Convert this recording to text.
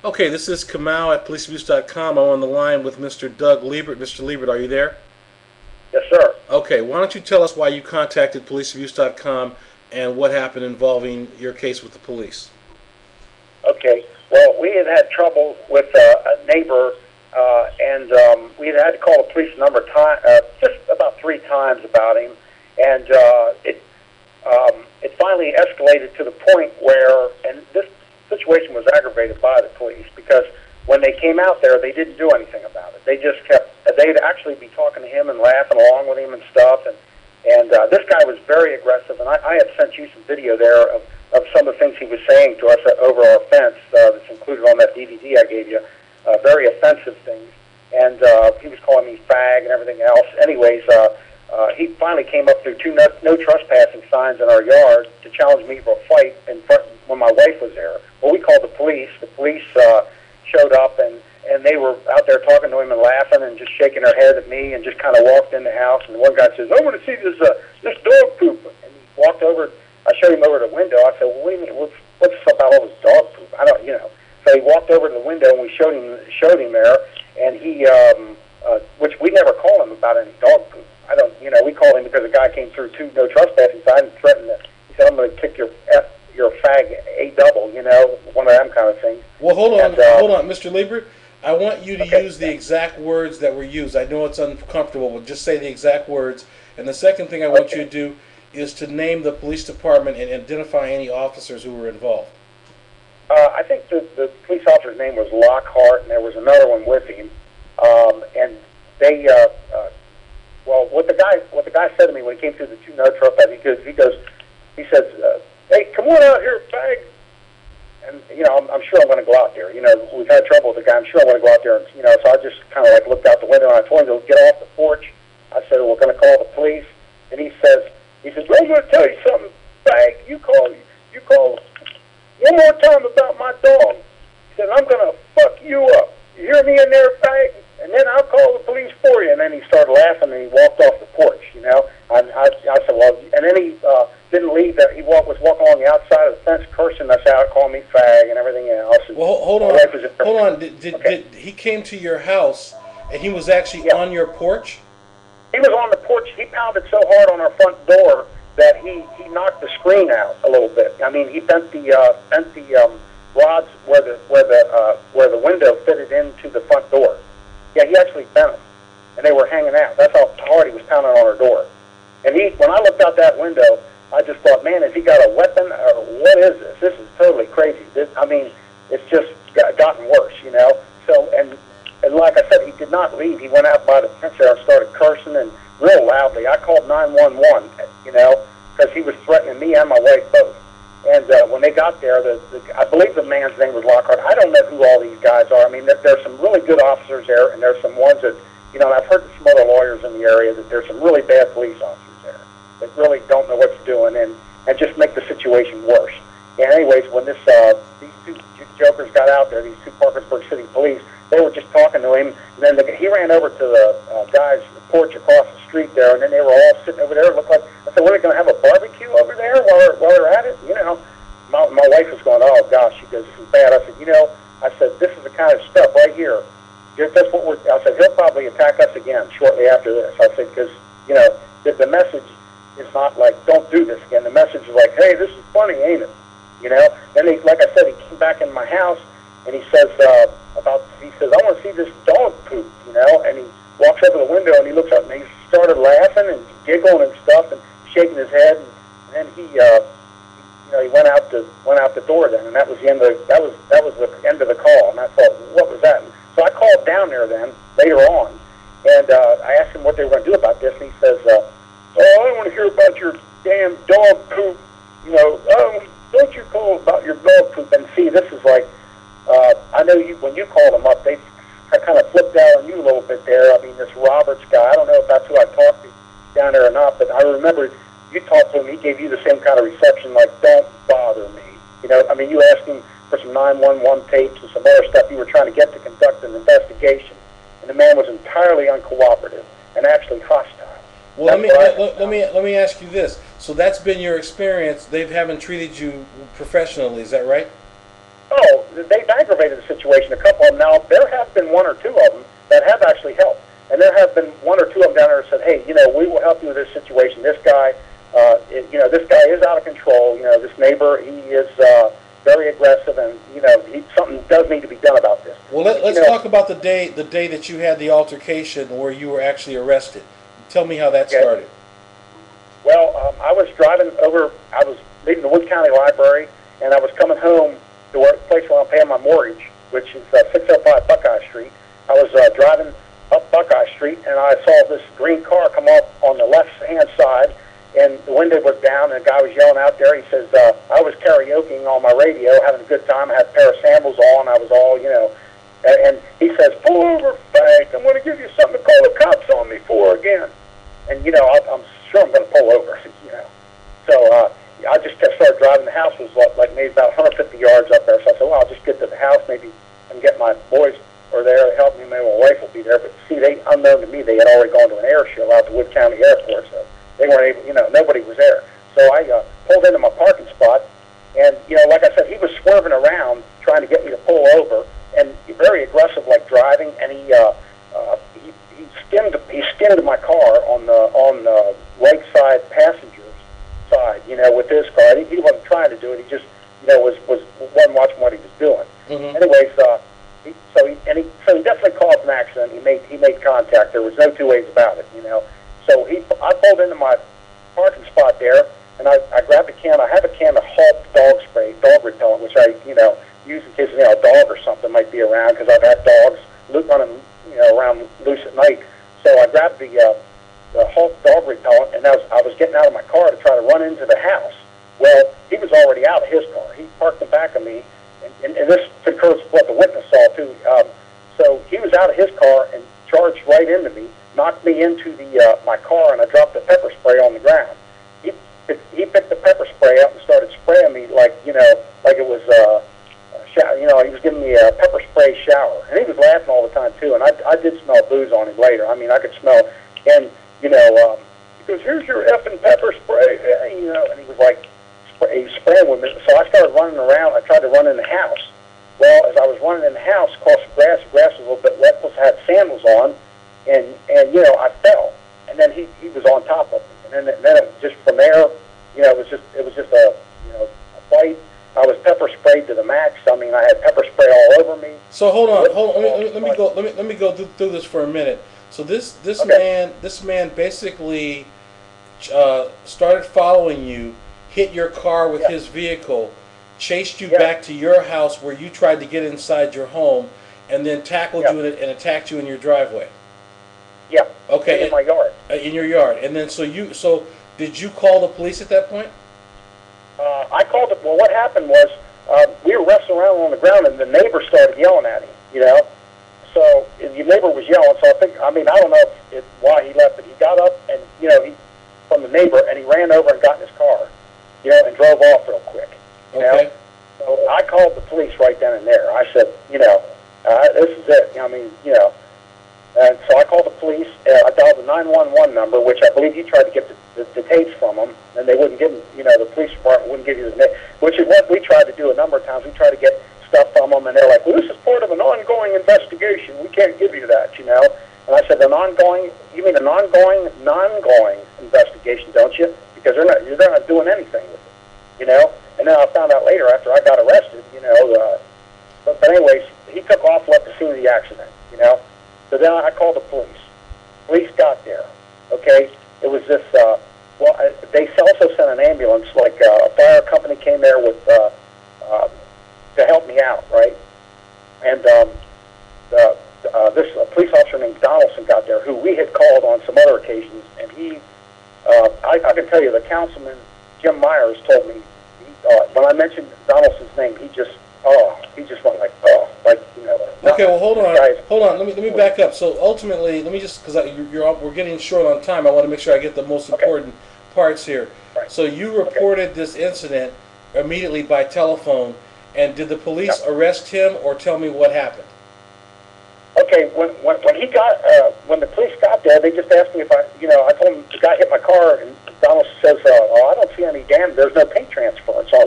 Okay, this is Kamau at policeabuse.com. I'm on the line with Mr. Doug Liebert. Mr. Liebert, are you there? Yes, sir. Okay, why don't you tell us why you contacted policeabuse.com and what happened involving your case with the police? Okay. Well, we had trouble with a neighbor, and we had to call the police a number of times, just about 3 times about him, and it finally escalated to the point where, and this situation was aggravated by the police because when they came out there, they didn't do anything about it. They just kept, they'd actually be talking to him and laughing along with him and stuff, and this guy was very aggressive, and I had sent you some video there of some of the things he was saying to us over our fence that's included on that DVD I gave you, very offensive things, and he was calling me fag and everything else. Anyways, he finally came up through 2 no trespassing signs in our yard to challenge me for a fight in front when my wife was there. Well, we called the police. The police showed up, and they were out there talking to him and laughing and just shaking their head at me and just kind of walked in the house. And one guy says, "I want to see this dog poop." And he walked over. I showed him over the window. I said, "Well, wait a minute, what's this about all this dog poop?" I don't, you know. So he walked over to the window and we showed him there, and he, which we never call him about any dog poop. I don't, you know, we called him because a guy came through 2 no trespassing signs and threatened that. He said, "I'm going to kick your fag a double," you know, one of them kind of things. Well, hold on, Mr. Liebert. I want you to use the exact words that were used. I know it's uncomfortable, but just say the exact words. And the second thing I want you to do is to name the police department and identify any officers who were involved. I think the police officer's name was Lockhart, and there was another one with him. And they, well, what the guy said to me when he came through the 2 no trespassing, he says, "Hey, come on out here, fag." And, you know, I'm sure I'm going to go out there. You know, we've had trouble with the guy. I'm sure I'm going to go out there. And, you know, so I just kind of like looked out the window and I told him to get off the porch. I said, "We're going to call the police." And he says, "Well, I'm going to tell you something, fag. You call one more time about my dog." He said, "I'm going to fuck you up. You hear me in there, fag? And then I'll call the police for you." And then he started laughing and he walked off the porch, you know. And I said, "Well," and then he didn't leave. That he was walking along the outside of the fence, cursing us out, calling me fag and everything else. And well, hold on. Did he came to your house and he was actually on your porch? He was on the porch. He pounded so hard on our front door that he knocked the screen out a little bit. I mean, he bent the rods where the window fitted into the front door. Yeah, he actually bent them, and they were hanging out. That's how hard he was pounding on our door. And when I looked out that window, I just thought, man, has he got a weapon, or what is this? This is totally crazy. I mean, it's just gotten worse, you know. So, and like I said, he did not leave. He went out by the fence there and started cursing and real loudly. I called 911, you know, because he was threatening me and my wife both. And when they got there, I believe the man's name was Lockhart. I don't know who all these guys are. I mean, there's some really good officers there, and there's some ones that, you know, and I've heard from some other lawyers in the area that there's some really bad police officers there that really don't know what you're doing and just make the situation worse. And anyways, when these 2 jokers got out there, these 2 Parkersberg City police, they were just talking to him, and then he ran over to the guy's porch across the street there, and then they were all sitting over there. It looked like, I said, "What, are they going to have a barbecue over there while they're at it?" You know, my wife was going, "Oh gosh," she goes, "This is bad." I said, "You know," I said, "this is the kind of stuff right here. That's what I said, he'll probably attack us again shortly after this." I said, because, you know, the message is not like, "Don't do this again." The message is like, "Hey, this is funny, ain't it?" You know. Then like I said, he came back in my house and he says, "I want to see this dog poop," you know. And he walks up to the window and he looks up and he started laughing and giggling and stuff and shaking his head. And then he went out the door then, and that was the end of that was the end of the call. And I thought, what was that? And so I called down there then later on, and I asked him what they were going to do about this, and he says, "Oh, I don't want to hear about your damn dog poop. You know, don't you call about your dog poop?" And see, this is like, I know when you called them up, they kind of flipped out on you a little bit there. I mean, this Roberts guy, I don't know if that's who I talked to down there or not, but I remember you talked to him, he gave you the same kind of reception, like, "Don't bother me." You know, I mean, you asked him for some 911 tapes and some other stuff you were trying to get to conduct an investigation, and the man was entirely uncooperative and actually hostile. Well, let me ask you this. So that's been your experience. They haven't treated you professionally, is that right? Oh, they've aggravated the situation, a couple of them. Now, there have been one or two of them that have actually helped. And there have been one or two of them down there that said, hey, we will help you with this situation. This guy, this guy is out of control. This neighbor, he is very aggressive, and, something does need to be done about this. Well, let's talk about the day that you had the altercation where you were actually arrested. Tell me how that started. Well, I was driving over, I was leaving the Wood County Library, and I was coming home to the place where I'm paying my mortgage, which is 605 Buckeye Street. I was driving up Buckeye Street, and I saw this green car come up on the left-hand side, and the window was down, and the guy was yelling out there. He says, I was karaokeing on my radio, having a good time. I had a pair of sandals on. I was all, and he says, pull over, fag. I'm going to give you something to call the cops on me for again. And, I'm sure I'm going to pull over, So I just started driving. The house was like maybe about 150 yards up there. So I said, well, I'll just get to the house. Maybe I can get my boys or there to help me. Maybe my wife will be there. But see, unknown to me, they had already gone to an air show out at the Wood County Airport. So they weren't able, nobody was there. So I pulled into my parking spot. And, like I said, he was swerving around trying to get me to pull over. And very aggressive, like driving. And he skimmed my car on the right side passenger side, with his car. He wasn't trying to do it. He just, wasn't watching what he was doing. Mm-hmm. Anyways, so he definitely caused an accident. He made contact. There was no two ways about it, So I pulled into my parking spot there, and I grabbed a can. I have a can of Halt dog spray, dog repellent, which I, use in case a dog or something might be around, because I've had dogs running, around loose at night. So I grabbed the Halt dog repellent, and I was getting out of my car to try to run into the house. Well, he was already out of his car. He parked in back of me, and this concurs with what the witness saw, too. So he was out of his car and charged right into me, knocked me into my car, and I dropped the pepper spray on the ground. He picked the pepper spray up and started spraying me like it was, he was giving me a pepper spray shower. And he was laughing all the time, too, and I did smell booze on him later. I mean, I could smell, and, he goes, here's your effing pepper spray, and he was like, he was spraying with me. So I started running around. I tried to run in the house. Well, as I was running in the house, across the grass was a little bit wet, plus I had sandals on, and I fell. And then he was on top of me. And then it just from there, it was just a fight. I was pepper sprayed to the max. I mean, I had pepper spray all over me. So hold on. Let me go through this for a minute. So this man basically started following you, hit your car with his vehicle, chased you back to your house where you tried to get inside your home, and then tackled you and attacked you in your driveway. Yeah. Okay. In my yard. In your yard, and then so did you call the police at that point? I called it. Well, what happened was we were wrestling around on the ground, and the neighbor started yelling at him. So the neighbor was yelling. So I don't know why he left, but he got up and from the neighbor, and he ran over and got in his car, and drove off real quick. Okay. So I called the police right then and there. I said, this is it. And so I called the police. I dialed the 911 number, which I believe you tried to get the tapes from them, and they wouldn't give them. The police department wouldn't give you the name, which is what we tried to do a number of times. We tried to get stuff from them, and they're like, well, this is part of an ongoing investigation. We can't give you that, And I said, you mean an ongoing, non-going investigation, don't you? Because you're not doing anything with it, And then I found out later after I got arrested, but anyways, he took off, left the scene of the accident, So then I called the police. Police got there, okay? It was this, they also sent an ambulance, like a fire company came there with, to help me out, right? And this police officer named Donaldson got there, who we had called on some other occasions, and he, I can tell you, the councilman, Jim Myers, told me, when I mentioned Donaldson's name, he just went like, Okay, well, hold on. Let me back up. So ultimately, let me just, because we're getting short on time, I want to make sure I get the most important parts here. Right. So you reported this incident immediately by telephone, and did the police arrest him, or tell me what happened? Okay, when the police got there, they just asked me if I told them the guy hit my car, and Donald says, I don't see any damage. There's no paint transference on